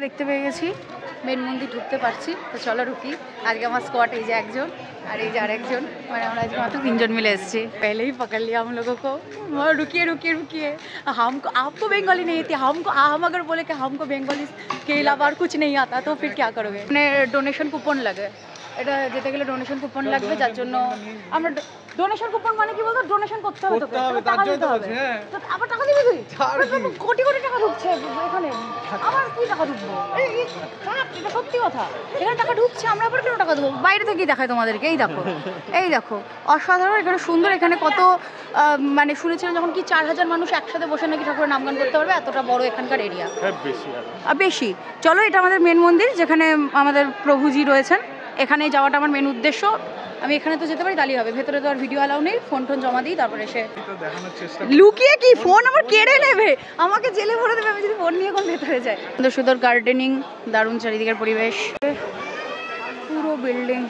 দেখতে পেয়ে গেছি, মেন মন্দির ঢুকতে পারছি, তো চলো ঢুকি। আজকে আমার স্কোয়াড এই যে একজন আর এই যে আরেকজন, মানে আমরা আজকে মাত্র 3 জন মিলে এসেছি। पहले ही पकड़ लिया हम लोगों को, रुकिए रुकिए रुकिए, हमको आपको बंगाली नहीं आती, हम अगर बोले कि हमको बंगाली के अलावा और कुछ नहीं आता तो फिर क्या करोगे। মানে ডোনেশন কুপন লাগে, এটা যেতে গেলে ডোনেশন কুপন লাগবে, যার জন্য আমরা ডোনেশন কুপন মানে কি বলতো, ডোনেশন করতে হবে, তোকে টাকা দিতে হবে, তো আবার টাকা দিবি তুই, কোটি কোটি টাকা ঢুকছে এখানে, আবার কি টাকা ঢুকবো, এটা সত্যি কথা, এখানে টাকা ঢুকছে, আমরা আবার কেন টাকা দেবো, বাইরে থেকেই দেখায় তোমাদেরকে। এই দেখো, এই দেখো অসাধারণ, এখানে সুন্দর, এখানে কত মানে শুনেছিলাম যখন কি 4000 মানুষ একসাথে বসে নাকি ঠাকুরের নামগান করতে পারবে, এতটা বড় এখানকার এরিয়া, বেশি। চলো, এটা আমাদের মেন মন্দির যেখানে আমাদের প্রভুজি রয়েছেন, এখানে যাওয়াটা আমার মেন উদ্দেশ্য। আমি এখানে তো যেতে পারি, তাহলেই হবে, ভেতরে তো আর ভিডিও অ্যালাউ নেই, ফোন টোন জমা দিই, তারপরে এসে লুকিয়ে কি ফোন আমার কেড়ে নেবে, আমাকে জেলে ভরে দেবে আমি যদি ফোন নিয়ে এখন ভেতরে যাই। সুন্দর সুন্দর গার্ডেনিং, দারুণ চারিদিকের পরিবেশ, পুরো বিল্ডিং,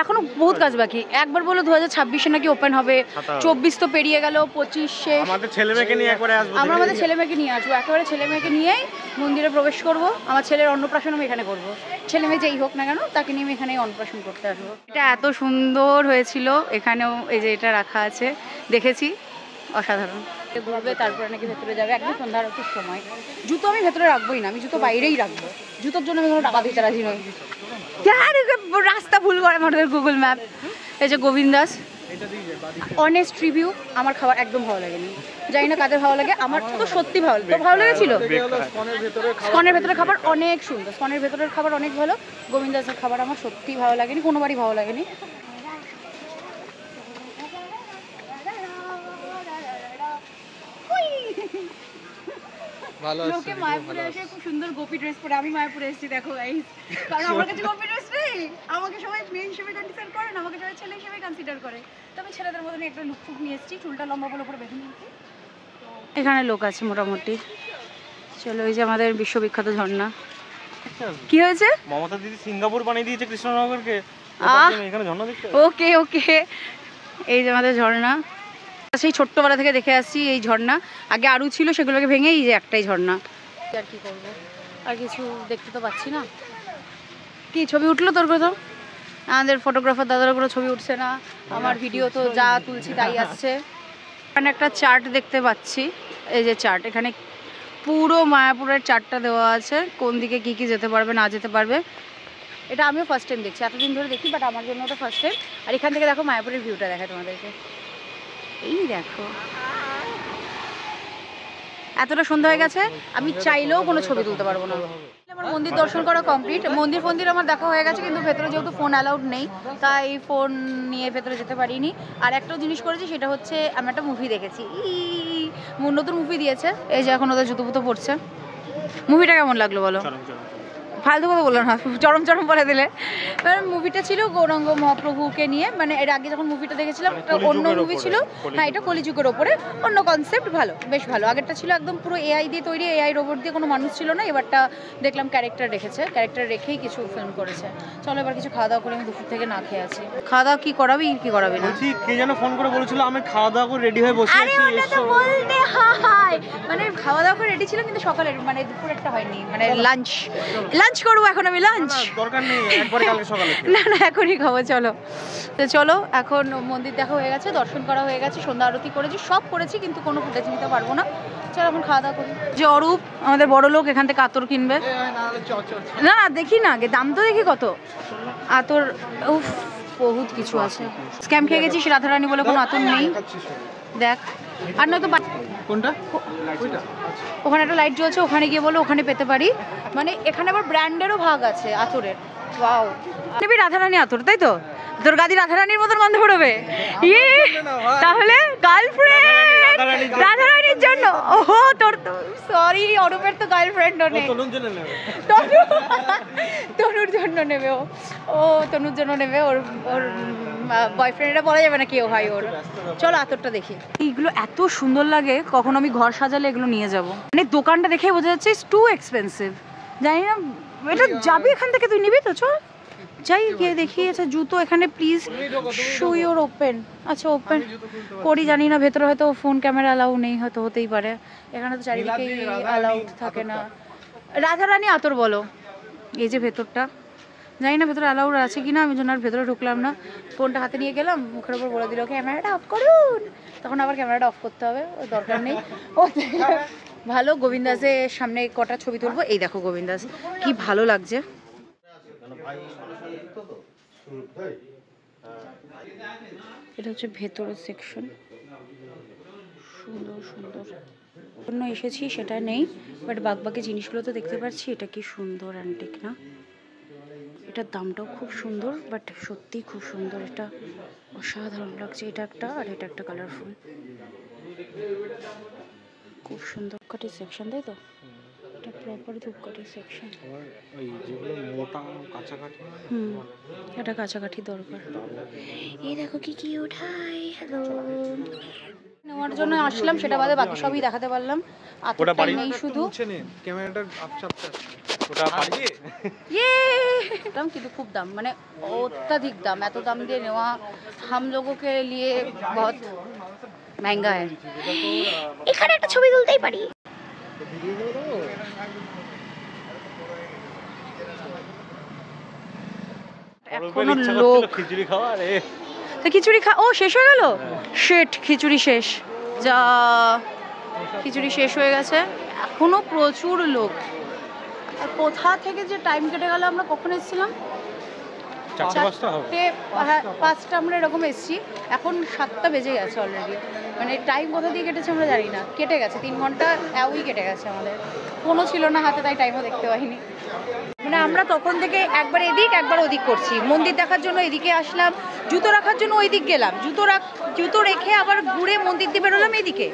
এখনো বহুত কাজ বাকি। একবার বলো 2026-এ নাকি ওপেন হবে, 24 তো পেরিয়ে গেল, 25 শেষ। আমাদের ছেলে মেয়েকে নিয়ে একবারে আসবো, আমরা আমাদের ছেলে মেয়েকে নিয়ে আসবো, একেবারে ছেলে মেয়েকে নিয়েই মন্দিরে প্রবেশ করব। আমার ছেলের অন্নপ্রাশন আমি এখানে করব, ছেলে মেয়ে যেই হোক না কেন তাকে নিয়ে আমি এখানেই অন্নপ্রাশন করতে আসবো। এটা এত সুন্দর হয়েছিল, এখানেও এই যে এটা রাখা আছে, দেখেছি, অসাধারণ। ঘুরবে, তারপরে নাকি ভেতরে যাবে, একদম সন্ধ্যা আরতির সময়। জুতো আমি ভেতরে রাখবোই না, আমি জুতো বাইরেই রাখবো, জুতোর জন্য আমি কোনো টাকা দিতে রাজি নই। রাস্তা ভুল করে আমাদের গুগল ম্যাপ। এই যে গোবিন্দাস, অনেস্ট রিভিউ, আমার খাবার একদম ভালো লাগেনি, জানি না কাদের ভালো লাগে, আমার তো সত্যি ভালো, তো ভালো লেগেছিল। স্কনের ভেতরের খাবার অনেক সুন্দর, স্কনের ভেতরের খাবার অনেক ভালো, গোবিন্দাসের খাবার আমার সত্যি ভালো লাগেনি, কোনোবারই ভালো লাগেনি। লোকে মায়াপুরে এসে খুব সুন্দর গোপী ড্রেস পরে, আমি মায়াপুরে এসেছি দেখো গাইস, কারণ আমার কাছে গোপী ড্রেস নেই, আমাকে সবাই মেয়ে হিসেবে কনসিডার করে না, আমাকে সবাই ছেলে হিসেবে কনসিডার করে, তো আমি ছেলেদের মতনই একটা লুক ফুক নিয়ে এসেছি, চুলটা লম্বা বলে উপরে বেঁধে নিয়েছি। এখানে লোক আছে মোটামুটি। চলো, এই যে আমাদের বিশ্ববিখ্যাত ঝর্ণা। কি হয়েছে, মমতা দিদি সিঙ্গাপুর বানিয়ে দিয়েছে কৃষ্ণনগরকে, এখানে ঝর্ণা দেখতে। ওকে ওকে, এই যে আমাদের ঝর্ণা, সেই ছোট্টবেলা থেকে দেখে আসছি এই ঝর্ণা, আগে আরও ছিল, সেগুলোকে ভেঙে এই যে একটাই ঝর্ণা। আর কি করবো, আর কিছু দেখতে তো পাচ্ছি না। কি ছবি উঠলো তোর কোথাও? আমাদের ফটোগ্রাফার দাদারা কোনো ছবি উঠছে না, আমার ভিডিও তো যা তুলছি তাই আসছে। এখানে একটা চার্ট দেখতে পাচ্ছি, এই যে চার্ট, এখানে পুরো মায়াপুরের চার্টটা দেওয়া আছে, কোন দিকে কি কি যেতে পারবে না যেতে পারবে। এটা আমিও ফার্স্ট টাইম দেখছি, এতদিন ধরে দেখি, বাট আমার জন্য ওটা ফার্স্ট টাইম। আর এখান থেকে দেখো মায়াপুরের ভিউটা দেখায় তোমাদেরকে, এই দেখো এতটা সন্ধ্যা হয়ে গেছে, আমি চাইলেও কোনো ছবি তুলতে পারবো না। আমার মন্দির দর্শন করা কমপ্লিট, মন্দির আমার দেখা হয়ে গেছে, কিন্তু ভেতরে যেহেতু ফোন অ্যালাউড নেই তাই ফোন নিয়ে ভেতরে যেতে পারিনি। আর একটা জিনিস করেছি, সেটা হচ্ছে আমি একটা মুভি দেখেছি, নতুন মুভি দিয়েছে, এই যে এখন ওদের জুতো পুতো পড়ছে। মুভিটা কেমন লাগলো বলো? ফালতু কথা বললো না, চরম চরম বলে দিলে। মুভিটা ছিল গৌরাঙ্গ মহাপ্রভুকে নিয়ে, মানে এর আগে যখন মুভিটা দেখেছিলাম একটা অন্য মুভি ছিল, হ্যাঁ এটা কলিযুগের ওপরে, অন্য কনসেপ্ট, ভালো, বেশ ভালো। আগেরটা ছিল একদম পুরো এআই দিয়ে তৈরি, এআই রোবট দিয়ে, কোনো মানুষ ছিল না। এবারটা দেখলাম ক্যারেক্টার রেখেছে, ক্যারেক্টার রেখেই কিছু ফিল্ম করেছে। চলো এবার কিছু খাওয়া দাওয়া করে, আমি দুপুর থেকে না খেয়ে আছি। খাওয়া দাওয়া কি করাবি কি করাবি না, কে যেন ফোন করে বলেছিল আমি খাওয়া দাওয়া করে রেডি হয়ে বসে আছি। আরে ওটা তো বলতে হয়, মানে খাওয়া দাওয়া করে রেডি ছিল, কিন্তু সকালের মানে দুপুরেরটা হয়নি, মানে লাঞ্চ করবো এখন আমি, লাঞ্চ দরকার নেই, একবারে কালকে সকালে না না এখনই খাবো। চলো তো চলো, এখন মন্দির দেখা হয়ে গেছে, দর্শন করা হয়ে গেছে, সন্ধ্যা আরতি করেছি, সব করেছি, কিন্তু কোনো ফুটেজ নিতে পারবো না। চলো এখন খাওয়া দাওয়া করি। যে অরূপ আমাদের বড় লোক, এখান থেকে আতর কিনবে, না না দেখি না আগে দাম তো দেখি কত আতর, উফ বহুত কিছু আছে। স্ক্যাম খেয়ে গেছিস, রাধারানী বলে কোনো আতর নেই, দেখ। আর নয়তো কোনটা, ওখানে একটা লাইট জ্বলছে, ওখানে গিয়ে বলো ওখানে পেতে পারি, মানে এখানে আবার ব্র্যান্ডেরও ভাগ আছে আতরের। ওয়াও, নেবি রাধারানী আতর, তাই তো? তোর গাদি রাধারানীর মতন গন্ধ বেরোবে, ইয়ে তাহলে গার্লফ্রেন্ড রাধারানীর জন্য। ওহো তোর তো সরি, অরূপের তো গার্লফ্রেন্ডও নেই, তনুর জন্য নেবে, ও তনুর জন্য নেবে, ওর বয়ফ্রেন্ডরা বলা যাবে না কেউ হয় ওর। চলো আতরটা দেখি, এইগুলো এত সুন্দর লাগে, কখন আমি ঘর সাজালে এগুলো নিয়ে যাব। মানে দোকানটা দেখে বোঝা যাচ্ছে ইটস টু এক্সপেন্সিভ, জানি না এটা যাবি এখান থেকে, তুই নিবি তো? চল যাই গিয়ে দেখি। আচ্ছা জুতো এখানে প্লিজ শো ইউর ওপেন। আচ্ছা ওপেন করি জানি না, ভেতরে হয়তো ফোন ক্যামেরা অ্যালাউ নেই, হয়তো হতেই পারে। এখানে তো চারিদিকেই অ্যালাউড থাকে না। রাধারানী আতর বলো। এই যে ভেতরটা, জানি না ভেতরে অ্যালাউড আছে কিনা, আমি জন্য আর ভেতরে ঢুকলাম না। ফোনটা হাতে নিয়ে গেলাম, মুখের উপর বলে দিল ক্যামেরাটা অফ করুন, তখন আবার ক্যামেরাটা অফ করতে হবে, ওর দরকার নেই। ও ভালো। গোবিন্দাসের সামনে কটা ছবি তুলবো। এই দেখো গোবিন্দাস কি ভালো লাগছে। এটা হচ্ছে ভেতরের সেকশন, সুন্দর সুন্দর। জন্য এসেছি সেটা নেই, বাট বাকি জিনিসগুলো তো দেখতে পাচ্ছি। এটা কি সুন্দর অ্যান্টিক না? এটার দামটাও খুব সুন্দর, বাট সত্যিই খুব সুন্দর। এটা অসাধারণ লাগছে। এটা একটা, আর এটা একটা কালারফুল, খুব সুন্দর। ধূপকাঠি সেকশন, তাই তো? এটা প্রপার ধূপকাঠি সেকশন। এটা কাছাকাছি দরকার। এই দেখো কি কি ওঠাই। হ্যালো, নেওয়ার জন্য আসলাম, সেটা বাদে বাকি সবই দেখাতে পারলাম। আতরটা নেই শুধু, ক্যামেরাটা দাম কিন্তু খুব দাম, মানে অত্যাধিক দাম। এত দাম দিয়ে নেওয়া হাম লোগোं के लिए बहुत महंगा है। এখানে একটা ছবি তুলতেই পারি। এখনো লোক খিচুড়ি খাওয়া। খিচুড়ি ও শেষ হয়ে গেল। শেট, খিচুড়ি শেষ। যা, খিচুড়ি শেষ হয়ে গেছে, এখনো প্রচুর লোক। আর কোথা থেকে যে টাইম কেটে গেল। আমরা কখন এসেছিলাম? 4-5টা আমরা এরকম এসেছি, এখন 7টা বেজে গেছে অলরেডি। মানে টাইম কোথা দিয়ে কেটেছে আমরা জানি না, কেটে গেছে 3 ঘন্টা ওই কেটে গেছে আমাদের। ফোনও ছিল না হাতে, তাই টাইমও দেখতে পাইনি। মানে আমরা তখন থেকে একবার এদিক একবার ওদিক করছি। মন্দির দেখার জন্য এদিকে আসলাম, জুতো রাখার জন্য ওই দিক গেলাম, জুতো রেখে আবার ঘুরে মন্দির দিয়ে বেরোলাম এদিকে,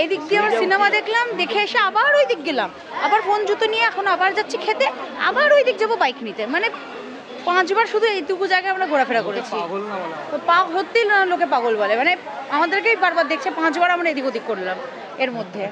এদিক দিয়ে আবার সিনেমা দেখলাম, দেখে এসে আবার ওই দিক গেলাম, আবার ফোন জুতো নিয়ে এখন আবার যাচ্ছি খেতে, আবার ওই দিক যাবো বাইক নিতে। মানে 5বার শুধু এইটুকু জায়গায় আমরা ঘোরাফেরা করেছি। সত্যি না, লোকে পাগল বলে। মানে আমাদেরকেই বারবার দেখছে, 5বার আমরা এদিক ওদিক করলাম এর মধ্যে।